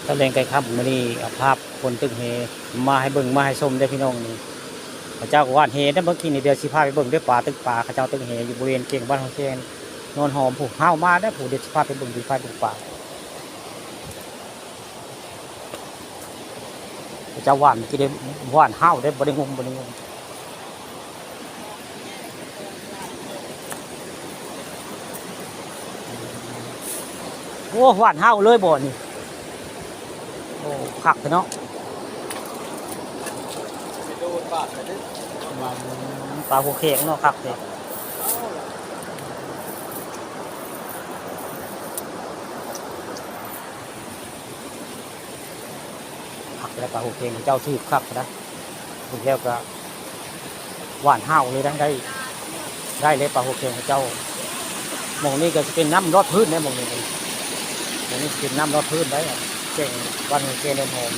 ตะเลงไก่ครับมื้อนี้เอาภาพคนตึกเฮมาให้เบิ่งมาให้ชมได้อพี่น้องนี่พระเจ้าก็ว่านเฮได้เมื่อกี้นี่เดี๋ยวสิพาไปเบิ่งด้วยป่าตึกป่าเขาเจ้าตึกเฮอยู่บริเวณเก่งบ้านของเชนนอนหอมผูกห้าวมาได้อผูกเดี๋ยวสิพาไปเบิ่งดีไฟเบิ่งป่าพระเจ้าว่านเมื่อกี้ได้ว่านห้าวได้บ่ได้งมบ่ได้งมโอ้ว่านห้าวเลยบ่นี่โอ้คักเนาะปลาหัวเข็งเนาะคักเลยคักแล้วปลาหัวเข็งเจ้าชื่อคักนะถึงแล้วก็ว่านห้าวเลยได้เลยปลาหัวเข็งเจ้าหมองนี้ก็จะเป็นน้ำรอดพื้นนะหมองนี้หมองนี้เป็นน้ำรอดพื้นได้เก่งวันเก่งเล่นหอม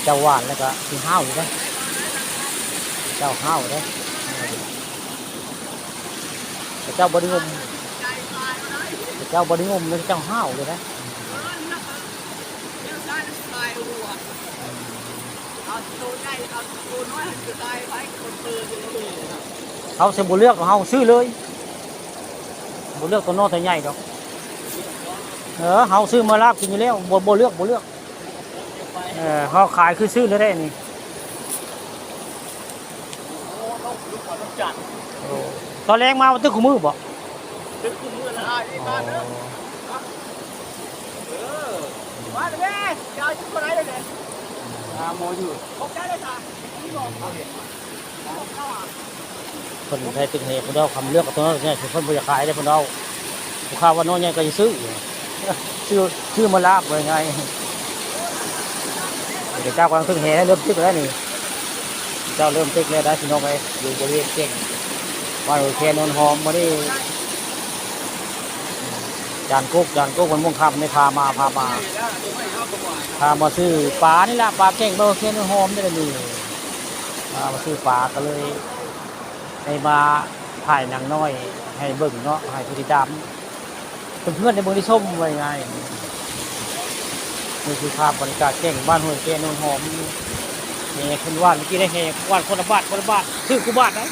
เจ้าว่านแล้วก็คือห้าวอยู่นะเจ้าห้าวนะเจ้าบริงมเจ้าบริงมเลยเจ้าห้าวเลยนะเขาเสบุเลือกเขาซื้อเลยบุเลือกตัวน้อยตัวใหญ่ดอกเขาซื้อมาลาบกินอยู่แล้วบุเลือกเขาขายคือซื้อเลยได้นี่ตอนแรกมาตึกขมือบ่ตึกขมือละบ้านเนาะมาเลยแม่ยาวจุดไหนเลยเนี่ยโมอยู่พบได้เลยจ้ะคนไทยตึกเฮคนเราคำเลือกกับตัวน้อยเนี่ยคนบริขายได้คนเราลูกค้าว่าน้อยใหญ่ก็จะซื้อมาลาบเลยไงเดี๋ยวเจ้ากำลังตึกเฮเริ่มตึกแล้วนี่เจ้าเริ่มตึกแล้วได้พี่น้องไปอยู่บริเวณเก่งว่าโอเคนนหอมมาดิจานกุ๊กมันม่วงคำในพามาซื้อปลานี่แหละปลาเก่งโอเคนนหอมนี่แหละนี่มาซื้อปลาก็เลยให้มาถ่ายหนังน้อยให้เบิ่งเนาะให้ผู้ติดตามเพื่อนในเมืองที่ชมไว้ไงนี่คือภาพบรรยากาศเก่งบ้านห้วยเคนนหอมนี่คุณว่านเมื่อกี้ได้แหกว่านคนละบาทชื่อกูบาทนะ